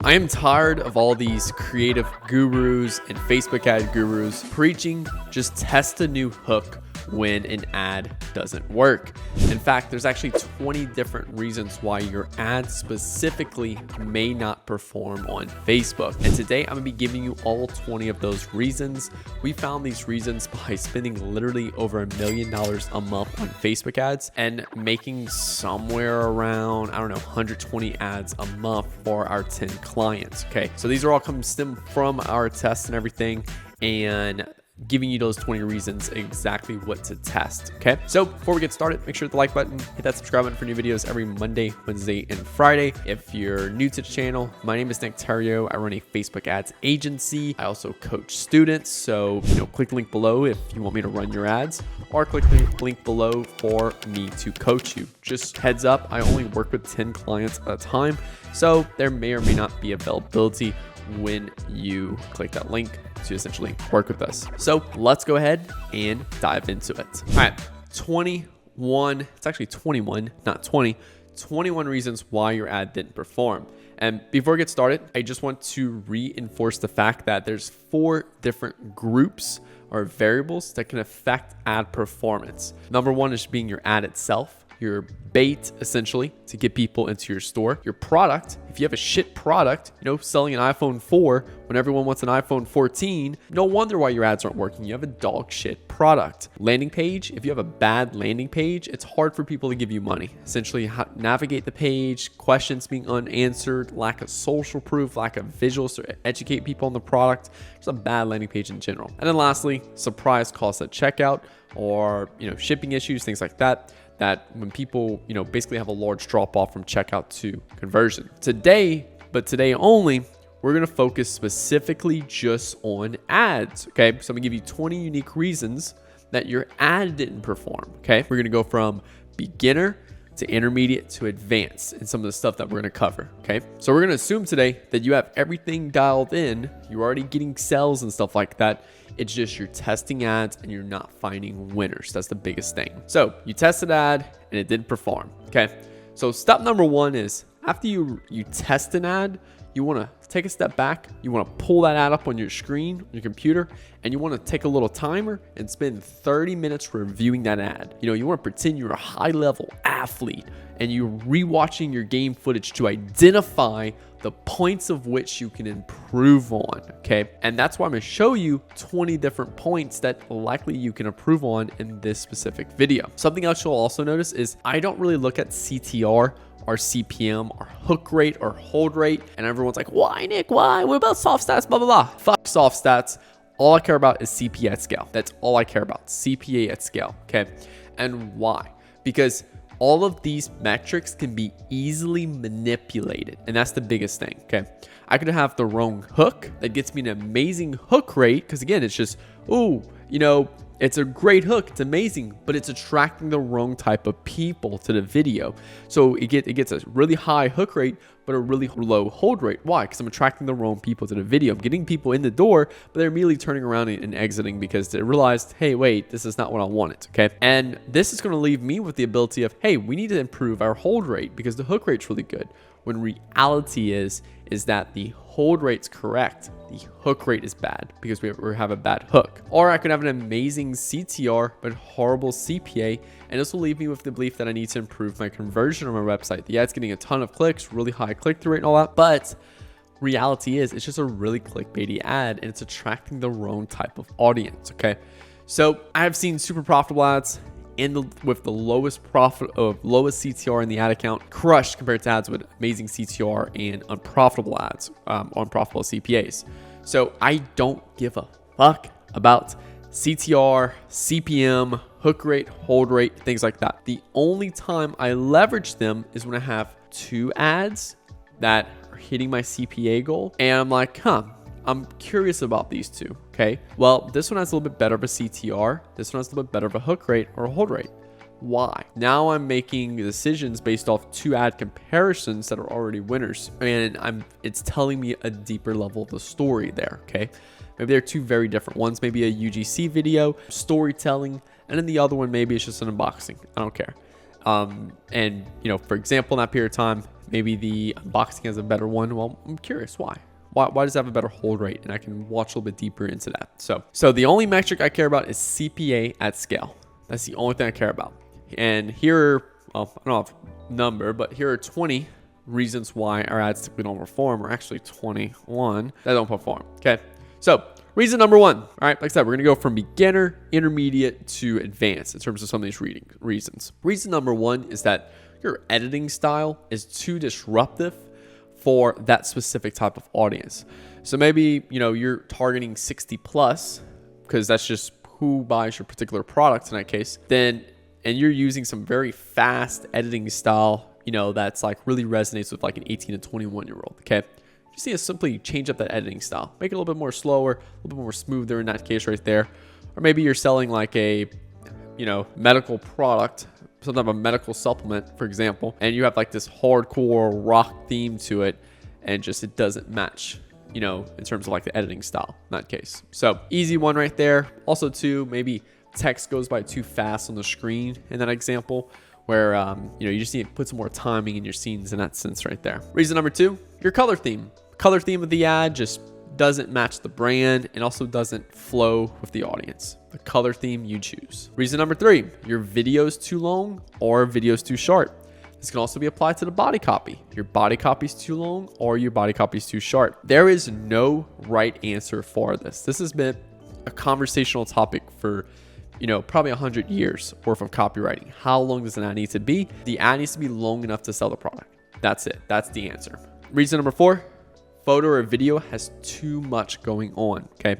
I am tired of all these creative gurus and Facebook ad gurus preaching just test a new hook when an ad doesn't work. In fact, there's actually 20 different reasons why your ad specifically may not perform on Facebook. And today I'm gonna be giving you all 20 of those reasons. We found these reasons by spending literally over $1 million a month on Facebook ads and making somewhere around, 120 ads a month for our 10 clients. Okay, so these are all stem from our tests and everything, and giving you those 20 reasons exactly what to test. Okay, so before we get started, make sure to hit the like button, hit that subscribe button for new videos every Monday, Wednesday, and Friday. If you're new to the channel, my name is Nick Theriot. I run a Facebook ads agency. I also coach students, so click the link below if you want me to run your ads, or click the link below for me to coach you. Just heads up, I only work with 10 clients at a time, so there may or may not be availability when you click that link to essentially work with us. So let's go ahead and dive into it. All right, 21, it's actually 21, not 20, 21 reasons why your ad didn't perform. And before we get started, I just want to reinforce the fact that there's 4 different groups or variables that can affect ad performance. Number 1 is being your ad itself, your bait essentially to get people into your store. Your product, if you have a shit product, selling an iPhone 4 when everyone wants an iPhone 14, no wonder why your ads aren't working. You have a dog shit product. Landing page, if you have a bad landing page, it's hard for people to give you money. Essentially, navigate the page, questions being unanswered, lack of social proof, lack of visuals to educate people on the product. It's a bad landing page in general. And then lastly, surprise costs at checkout, or shipping issues, things like that when people basically have a large drop off from checkout to conversion. Today only, we're gonna focus specifically just on ads. Okay, so I'm gonna give you 20 unique reasons that your ad didn't perform. Okay, we're gonna go from beginner to intermediate to advanced and some of the stuff that we're going to cover. Okay, so we're going to assume today that you have everything dialed in, you're already getting sales and stuff like that. It's just you're testing ads and you're not finding winners. That's the biggest thing. So you tested ad and it didn't perform. Okay, so step number 1 is after you test an ad, you want to take a step back. You want to pull that ad up on your screen, on your computer, and you want to take a little timer and spend 30 minutes reviewing that ad. You want to pretend you're a high-level athlete and you're rewatching your game footage to identify the points of which you can improve on, okay? And that's why I'm gonna show you 20 different points that likely you can improve on in this specific video. Something else you'll also notice is I don't really look at CTR or CPM or hook rate or hold rate. And everyone's like, why, Nick? Why? What about soft stats? Blah, blah, blah. Fuck soft stats. All I care about is CPA at scale. That's all I care about. CPA at scale. Okay. And why? Because all of these metrics can be easily manipulated. And that's the biggest thing. Okay. I could have the wrong hook that gets me an amazing hook rate. Because again, it's just, it's a great hook, it's amazing, but it's attracting the wrong type of people to the video. So it gets a really high hook rate, but a really low hold rate. Why? Because I'm attracting the wrong people to the video. I'm getting people in the door, but they're immediately turning around and exiting because they realized, hey, wait, this is not what I wanted, okay? And this is gonna leave me with the ability of, hey, we need to improve our hold rate because the hook rate's really good. When reality is that the hold rate's correct, the hook rate is bad because we have a bad hook. Or I could have an amazing CTR but horrible CPA, and this will leave me with the belief that I need to improve my conversion on my website. The ad's getting a ton of clicks, really high click-through rate and all that, but reality is it's just a really clickbaity ad and it's attracting the wrong type of audience, okay? So I have seen super profitable ads with the lowest CTR in the ad account crushed compared to ads with amazing CTR and unprofitable ads, unprofitable CPAs. So I don't give a fuck about CTR, CPM, hook rate, hold rate, things like that. The only time I leverage them is when I have 2 ads that are hitting my CPA goal and I'm like, I'm curious about these 2, okay? Well, this one has a little bit better of a CTR. This one has a little bit better of a hook rate or a hold rate. Why? Now I'm making decisions based off 2 ad comparisons that are already winners. And it's telling me a deeper level of the story there, okay? Maybe they're 2 very different ones. Maybe a UGC video, storytelling, and then the other one, maybe it's just an unboxing. I don't care. And, for example, in that period of time, Maybe the unboxing has a better one. Well, I'm curious why. Why does it have a better hold rate? And I can watch a little bit deeper into that. So the only metric I care about is CPA at scale. That's the only thing I care about. And here, well, I don't have a number, but here are 20 reasons why our ads typically don't perform, or actually 21 that don't perform. Okay. So reason number 1. All right. Like I said, we're going to go from beginner, intermediate to advanced in terms of some of these reasons. Reason number 1 is that your editing style is too disruptive for that specific type of audience. So maybe, you're targeting 60 plus because that's just who buys your particular product in that case, and you're using some very fast editing style, that's like really resonates with like an 18 to 21 year old. Okay. You just need to simply change up that editing style, make it a little bit more slower, a little bit more smoother in that case right there. Or maybe you're selling like a, medical product, some type of medical supplement, for example, and you have like this hardcore rock theme to it, and just it doesn't match, in terms of like the editing style in that case. So easy one right there. Also too, maybe text goes by too fast on the screen in that example, where you just need to put some more timing in your scenes in that sense right there. Reason number 2, your color theme. Color theme of the ad just doesn't match the brand and also doesn't flow with the audience. The color theme you choose. Reason number 3, your video's too long or video's too short. This can also be applied to the body copy. Your body copy's too long or your body copy's too short. There is no right answer for this. This has been a conversational topic for probably 100 years worth of copywriting. How long does an ad need to be? The ad needs to be long enough to sell the product. That's it. That's the answer. Reason number 4, photo or video has too much going on. Okay.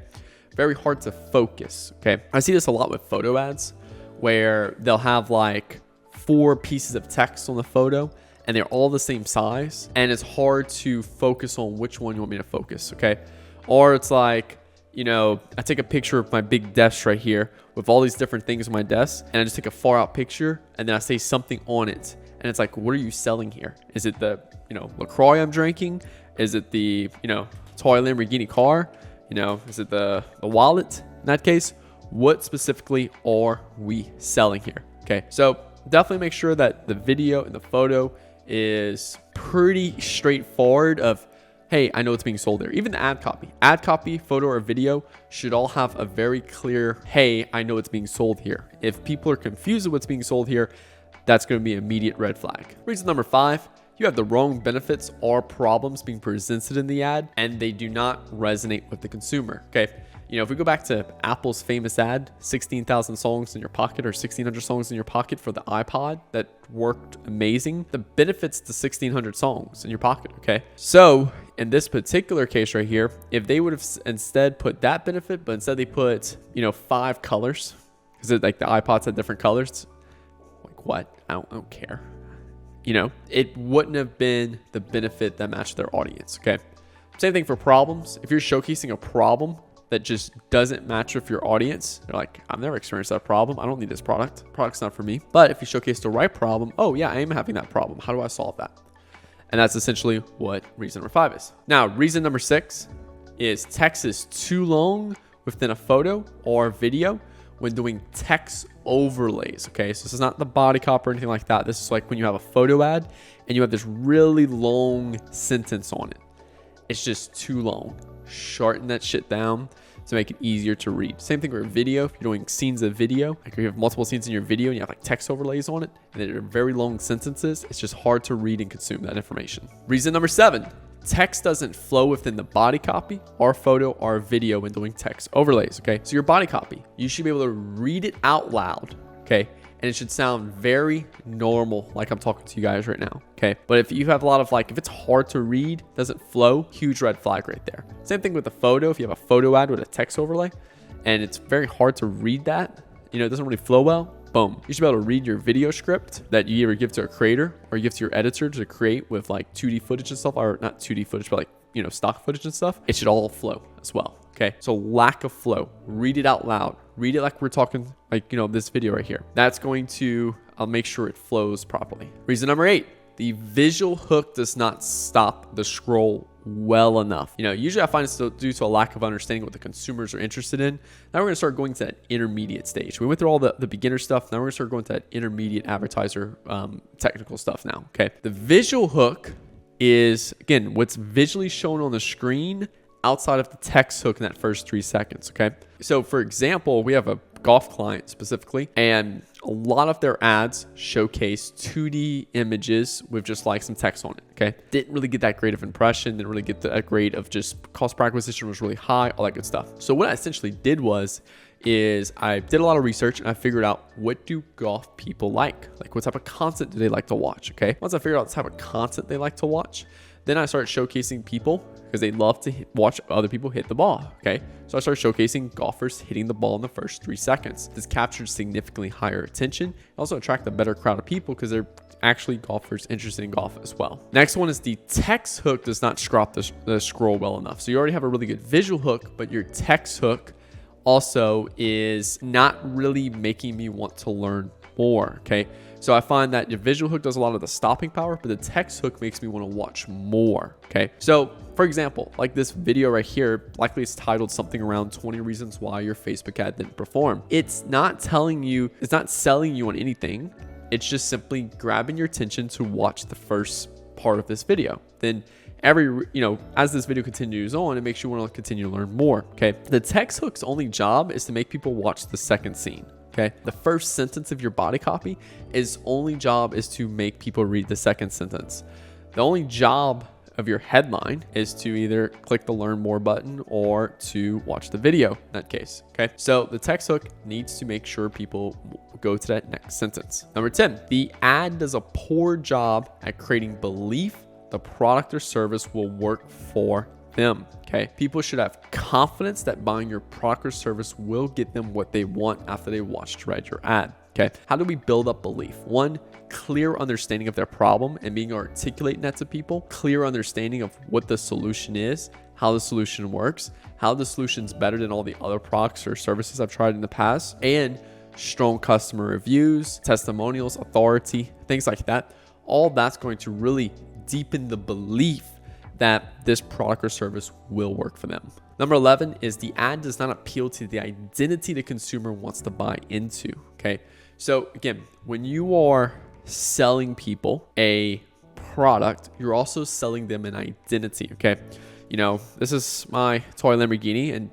Very hard to focus. Okay. I see this a lot with photo ads where they'll have like 4 pieces of text on the photo and they're all the same size. And it's hard to focus on which one you want me to focus. Okay. Or it's like, I take a picture of my big desk right here with all these different things on my desk, and I just take a far out picture and then I say something on it. And it's like, what are you selling here? Is it the, LaCroix I'm drinking? Is it the, toy Lamborghini car? Is it the wallet? In that case, what specifically are we selling here? Okay. So definitely make sure that the video and the photo is pretty straightforward of, hey, I know it's being sold there. Even the ad copy, photo or video should all have a very clear, hey, I know it's being sold here. If people are confused with what's being sold here, that's going to be an immediate red flag. Reason number 5, you have the wrong benefits or problems being presented in the ad, and they do not resonate with the consumer. Okay. If we go back to Apple's famous ad, 16,000 songs in your pocket or 1,600 songs in your pocket for the iPod that worked amazing. The benefits to 1,600 songs in your pocket. Okay. So in this particular case right here, if they would have instead put that benefit, but instead they put, 5 colors, because like the iPods had different colors. Like what? I don't care. It wouldn't have been the benefit that matched their audience. Okay. Same thing for problems. If you're showcasing a problem that just doesn't match with your audience, they're like, I've never experienced that problem. I don't need this product. Product's not for me. But if you showcase the right problem, oh yeah, I am having that problem. How do I solve that? And that's essentially what reason number 5 is. Now, reason number 6 is text is too long within a photo or video when doing text overlays. Okay, so this is not the body copy or anything like that. This is like when you have a photo ad and you have this really long sentence on it. It's just too long. Shorten that shit down to make it easier to read. Same thing with video. If you're doing scenes of video, like if you have multiple scenes in your video and you have like text overlays on it and they're very long sentences, it's just hard to read and consume that information. Reason number 7, text doesn't flow within the body copy or photo or video when doing text overlays. Okay, so your body copy, you should be able to read it out loud. Okay, and it should sound very normal, like I'm talking to you guys right now. Okay, but if you have a lot of if it's hard to read, doesn't flow, huge red flag right there. Same thing with the photo. If you have a photo ad with a text overlay and it's very hard to read that, it doesn't really flow well, boom. You should be able to read your video script that you either give to a creator or you give to your editor to create with like 2D footage and stuff, or not 2D footage, but stock footage and stuff. It should all flow as well. Okay, so lack of flow. Read it out loud. Read it like we're talking, this video right here. That's going to make sure it flows properly. Reason number 8, the visual hook does not stop the scroll well enough. Usually I find it's due to a lack of understanding what the consumers are interested in. Now we're going to start going to that intermediate stage. We went through all the beginner stuff. Now we're going to start going to that intermediate advertiser technical stuff now. Okay, the visual hook is, again, what's visually shown on the screen outside of the text hook in that first 3 seconds, okay? So for example, we have a golf client specifically, and a lot of their ads showcase 2D images with just like some text on it, okay? Didn't really get that great of impression, didn't really get that great of just cost per acquisition was really high, all that good stuff. So what I essentially did is I did a lot of research and I figured out, what do golf people like what type of content do they like to watch, okay? Once I figured out the type of content they like to watch, then I started showcasing people because they love to watch other people hit the ball, okay? So I started showcasing golfers hitting the ball in the first 3 seconds. This captured significantly higher attention. It also attracted a better crowd of people because they're actually golfers interested in golf as well. Next one is the text hook does not scrap the scroll well enough. So you already have a really good visual hook, but your text hook also is not really making me want to learn more, okay? So I find that your visual hook does a lot of the stopping power, but the text hook makes me want to watch more, okay? So for example, like this video right here, likely it's titled something around 20 reasons why your Facebook ad didn't perform. It's not telling you, it's not selling you on anything. It's just simply grabbing your attention to watch the first part of this video. Then as this video continues on, it makes you want to continue to learn more, okay? The text hook's only job is to make people watch the second scene. Okay, the first sentence of your body copy is only job is to make people read the second sentence. The only job of your headline is to either click the learn more button or to watch the video in that case. Okay, so the text hook needs to make sure people go to that next sentence. Number 10, the ad does a poor job at creating belief the product or service will work for them. Okay, people should have confidence that buying your product or service will get them what they want after they watched read your ad. Okay, how do we build up belief? One, clear understanding of their problem and being articulating that to people. Clear understanding of what the solution is, how the solution works, how the solution's better than all the other products or services I've tried in the past, and strong customer reviews, testimonials, authority, things like that. All that's going to really deepen the belief that this product or service will work for them. Number 11 is the ad does not appeal to the identity the consumer wants to buy into, okay? So again, when you are selling people a product, you're also selling them an identity, okay? This is my toy Lamborghini, and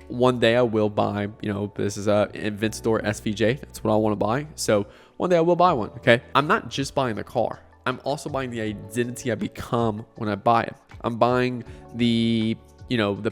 one day I will buy, this is a Aventador SVJ. That's what I want to buy. So one day I will buy one, okay? I'm not just buying the car. I'm also buying the identity I become when I buy it. I'm buying the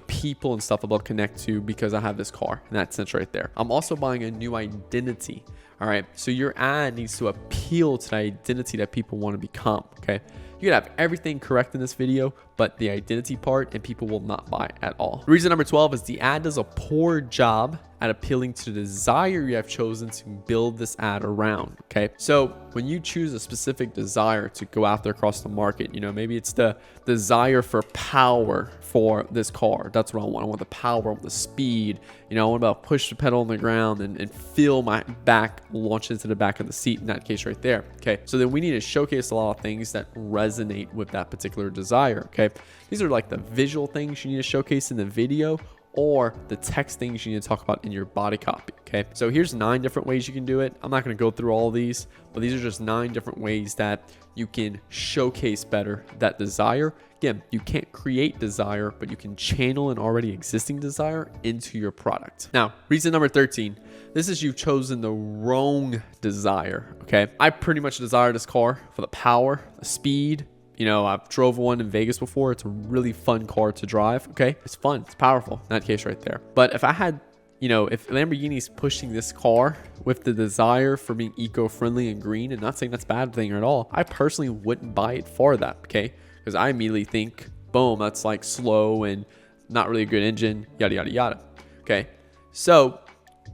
people and stuff I'll connect to because I have this car in that sense right there. I'm also buying a new identity. All right. So your ad needs to appeal to the identity that people want to become. Okay. You can have everything correct in this video, but the identity part and people will not buy it at all. Reason number 12 is the ad does a poor job at appealing to the desire you have chosen to build this ad around. Okay. So when you choose a specific desire to go after across the market, maybe it's the desire for power for this car. That's what I want. I want the power, I want the speed. I want to push the pedal on the ground and feel my back launch into the back of the seat in that case right there. Okay. So then we need to showcase a lot of things that resonate with that particular desire. Okay. These are like the visual things you need to showcase in the video, or the text things you need to talk about in your body copy. Okay, so here's 9 different ways you can do it. I'm not going to go through all of these, but these are just 9 different ways that you can showcase better that desire. Again, you can't create desire, but you can channel an already existing desire into your product. Now, reason number 13, this is you've chosen the wrong desire. Okay, I pretty much desire this car for the power, the speed. I've drove one in Vegas before. It's a really fun car to drive. Okay. It's fun. It's powerful in that case right there. But if I had, if Lamborghini's pushing this car with the desire for being eco-friendly and green, and not saying that's a bad thing at all, I personally wouldn't buy it for that. Okay. Because I immediately think, boom, that's like slow and not really a good engine, yada, yada, yada. Okay. So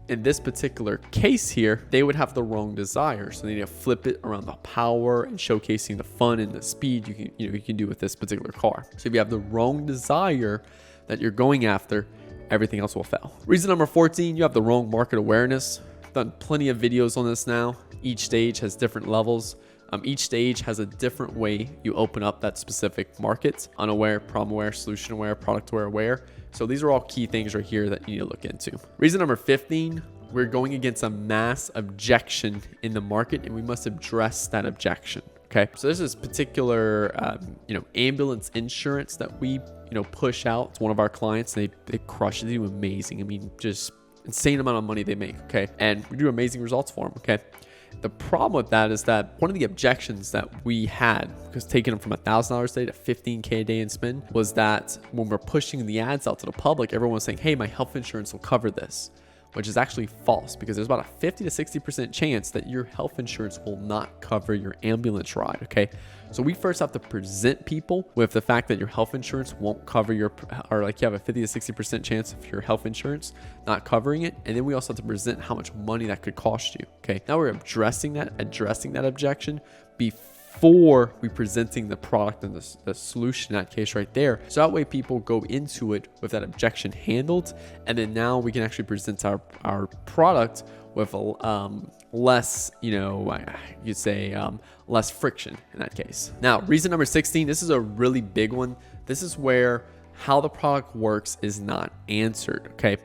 in this particular case here, they would have the wrong desire. So they need to flip it around the power and showcasing the fun and the speed you can do with this particular car. So if you have the wrong desire that you're going after, everything else will fail. Reason number 14, you have the wrong market awareness. I've done plenty of videos on this now. Each stage has different levels. Each stage has a different way you open up that specific market: unaware, problem aware, solution aware, product aware. So these are all key things right here that you need to look into. Reason number 15, we're going against a mass objection in the market, and we must address that objection. Okay. So there's this particular, ambulance insurance that we, push out to one of our clients. They crush it. They do amazing. I mean, just insane amount of money they make. Okay. And we do amazing results for them. Okay. The problem with that is that one of the objections that we had, because taking them from $1,000 a day to $15K a day in spend, was that when we're pushing the ads out to the public, everyone was saying, hey, my health insurance will cover this, which is actually false, because there's about a 50 to 60% chance that your health insurance will not cover your ambulance ride. Okay. So we first have to present people with the fact that your health insurance won't cover you have a 50 to 60% chance of your health insurance not covering it. And then we also have to present how much money that could cost you. Okay. Now we're addressing that objection before we presenting the product and the solution in that case right there. So that way people go into it with that objection handled. And then now we can actually present our product with less, less friction in that case. Now, reason number 16, this is a really big one. This is where how the product works is not answered. Okay.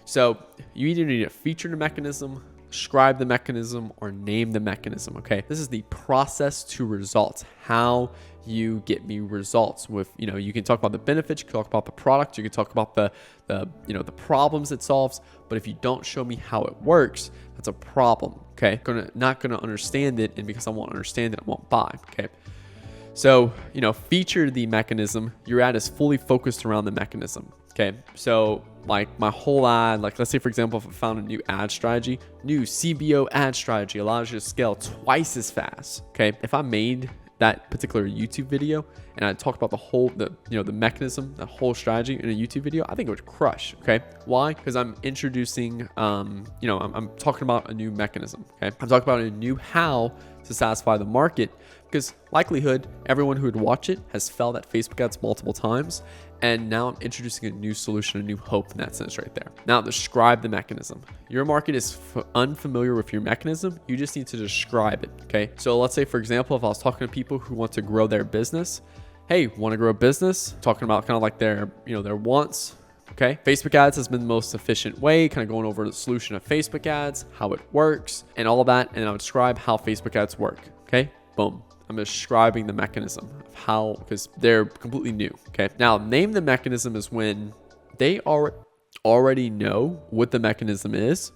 So you either need to feature the mechanism, describe the mechanism, or name the mechanism. Okay. This is the process to results. How you get me results with, you can talk about the benefits, you can talk about the product, you can talk about the problems it solves. But if you don't show me how it works, that's a problem. Okay. Not gonna understand it. And because I won't understand it, I won't buy. Okay. So, feature the mechanism. Your ad is fully focused around the mechanism. Okay. So like my whole ad, like let's say for example, if I found a new ad strategy, new CBO ad strategy allows you to scale twice as fast. Okay. If I made that particular YouTube video and I talk about the mechanism, the whole strategy in a YouTube video, I think it would crush. Okay. Why? Because I'm introducing, I'm talking about a new mechanism. Okay. I'm talking about a new how to satisfy the market, because likelihood everyone who would watch it has failed at Facebook ads multiple times. And now I'm introducing a new solution, a new hope in that sense right there. Now describe the mechanism. Your market is unfamiliar with your mechanism. You just need to describe it. Okay. So let's say, for example, if I was talking to people who want to grow their business, hey, want to grow a business, talking about kind of like their wants. Okay. Facebook ads has been the most efficient way, kind of going over the solution of Facebook ads, how it works and all of that. And I'll describe how Facebook ads work. Okay. Boom. I'm describing the mechanism of how, because they're completely new. Okay. Now name the mechanism is when they already know what the mechanism is.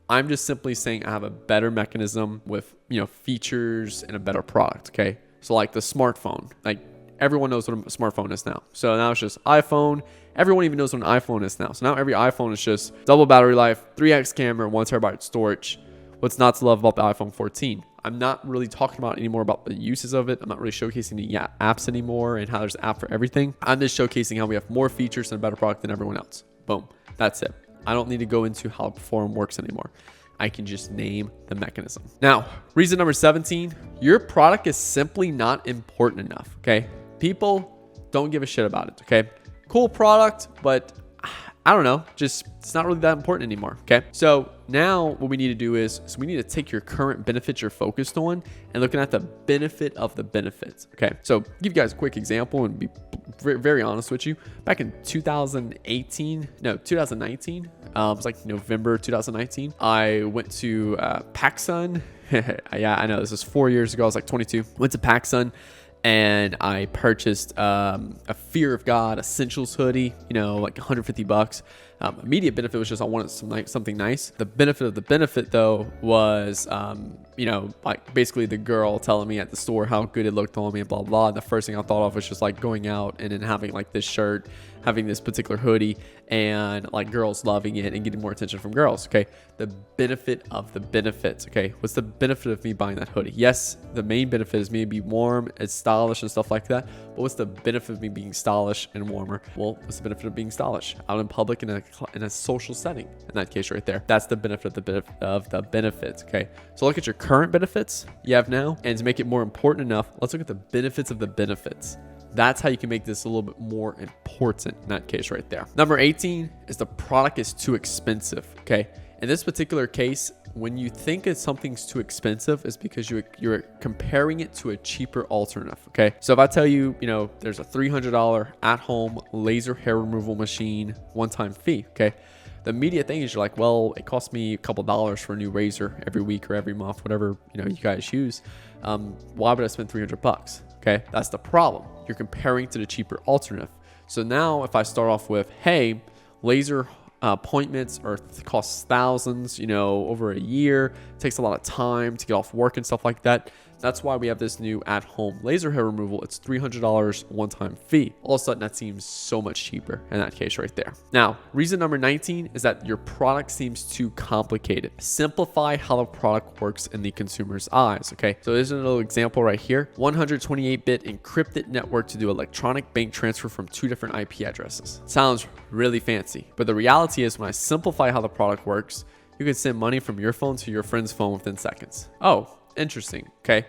I'm just simply saying I have a better mechanism with, features and a better product. Okay. So like the smartphone, like everyone knows what a smartphone is now. So now it's just iPhone. Everyone even knows what an iPhone is now. So now every iPhone is just double battery life, 3x camera, 1 terabyte storage. What's not to love about the iPhone 14? I'm not really talking about anymore about the uses of it. I'm not really showcasing the apps anymore and how there's an app for everything. I'm just showcasing how we have more features and a better product than everyone else. Boom. That's it. I don't need to go into how Perform works anymore. I can just name the mechanism. Now, reason number 17, your product is simply not important enough. Okay. People don't give a shit about it. Okay. Cool product, but I don't know, just it's not really that important anymore. Okay. So now what we need to do is we need to take your current benefits you're focused on and looking at the benefit of the benefits. Okay. So give you guys a quick example and be very honest with you. Back in 2019, it was like November 2019. I went to PacSun. Yeah, I know this was 4 years ago. I was like 22. Went to PacSun. And I purchased a Fear of God Essentials hoodie, like $150. Immediate benefit was just I wanted something nice. The benefit of the benefit though was, like basically the girl telling me at the store how good it looked on me and blah, blah. And the first thing I thought of was just like going out and then having like this shirt, having this particular hoodie and like girls loving it and getting more attention from girls. Okay. The benefit of the benefits. Okay. What's the benefit of me buying that hoodie? Yes. The main benefit is me being warm, it's stylish and stuff like that. But what's the benefit of me being stylish and warmer? Well, what's the benefit of being stylish? Out in public in a social setting. In that case right there, that's the benefit of the benefits. Okay. So look at your current benefits you have now, and to make it more important enough, let's look at the benefits of the benefits. That's how you can make this a little bit more important in that case right there. Number 18 is the product is too expensive. Okay. In this particular case, when you think something's too expensive, it's because you're comparing it to a cheaper alternative. Okay. So if I tell you, there's a $300 at-home laser hair removal machine, one-time fee. Okay. the immediate thing is you're like, well, it costs me a couple dollars for a new razor every week or every month, whatever, you guys use. Why would I spend $300? Okay, that's the problem. You're comparing to the cheaper alternative. So now if I start off with, hey, laser appointments costs thousands, over a year, it takes a lot of time to get off work and stuff like that. That's why we have this new at-home laser hair removal. It's $300 one-time fee. All of a sudden, that seems so much cheaper in that case right there. Now, reason number 19 is that your product seems too complicated. Simplify how the product works in the consumer's eyes, okay? So there's a little example right here. 128-bit encrypted network to do electronic bank transfer from 2 different IP addresses. Sounds really fancy, but the reality is when I simplify how the product works, you can send money from your phone to your friend's phone within seconds. Oh, interesting. Okay.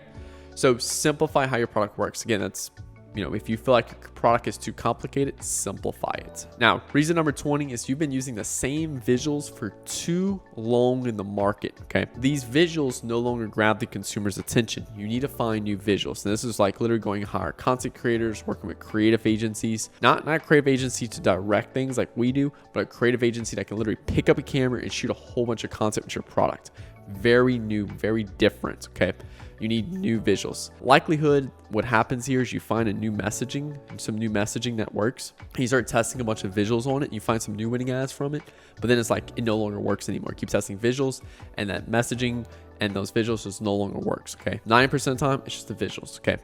So simplify how your product works. Again, that's, if you feel like your product is too complicated, simplify it. Now, reason number 20 is you've been using the same visuals for too long in the market. Okay. These visuals no longer grab the consumer's attention. You need to find new visuals. And this is like literally going to hire content creators, working with creative agencies, not a creative agency to direct things like we do, but a creative agency that can literally pick up a camera and shoot a whole bunch of content with your product. Very new, very different. Okay. You need new visuals. Likelihood, what happens here is you find some new messaging that works. You start testing a bunch of visuals on it. You find some new winning ads from it, but then it's like, it no longer works anymore. Keep testing visuals and that messaging and those visuals just no longer works. Okay. 90% of the time, it's just the visuals. Okay.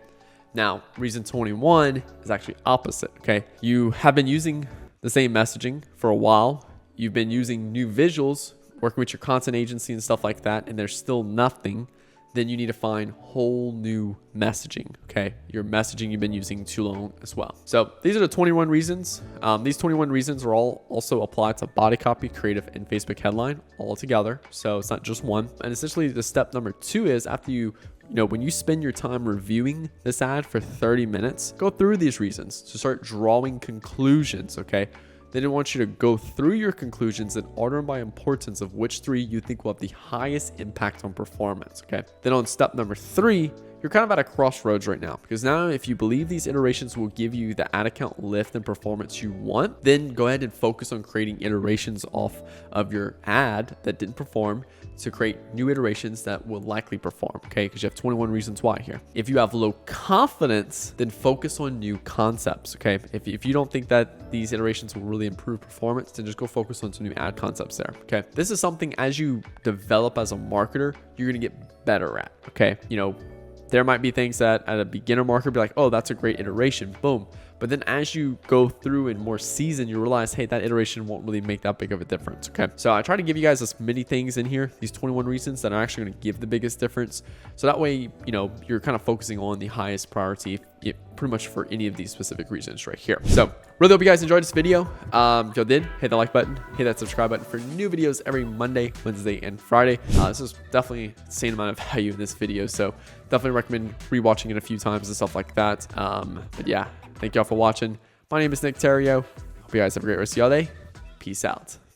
Now, reason 21 is actually opposite. Okay. You have been using the same messaging for a while. You've been using new visuals, working with your content agency and stuff like that, and there's still nothing. Then you need to find whole new messaging. Okay. Your messaging you've been using too long as well. So these are the 21 reasons. These 21 reasons are all also applied to body copy, creative, and Facebook headline all together. So it's not just one. And essentially the step number 2 is after when you spend your time reviewing this ad for 30 minutes, go through these reasons to start drawing conclusions. Okay. They didn't want you to go through your conclusions and order them by importance of which 3 you think will have the highest impact on performance. Okay. Then on step number 3, you're kind of at a crossroads right now, because now if you believe these iterations will give you the ad account lift and performance you want, then go ahead and focus on creating iterations off of your ad that didn't perform to create new iterations that will likely perform. Okay. Because you have 21 reasons why here. If you have low confidence, then focus on new concepts. Okay. If you don't think that these iterations will really improve performance, then just go focus on some new ad concepts there. Okay. This is something as you develop as a marketer, you're going to get better at. Okay. There might be things that at a beginner marketer be like, oh, that's a great iteration. Boom. But then as you go through and more season, you realize, hey, that iteration won't really make that big of a difference. Okay. So I try to give you guys as many things in here, these 21 reasons that are actually going to give the biggest difference. So that way, you're kind of focusing on the highest priority pretty much for any of these specific reasons right here. So really hope you guys enjoyed this video. If you did, hit the like button, hit that subscribe button for new videos every Monday, Wednesday, and Friday. This is definitely the same amount of value in this video. So definitely recommend rewatching it a few times and stuff like that. But yeah, thank y'all for watching. My name is Nick Theriot. Hope you guys have a great rest of y'all day. Peace out.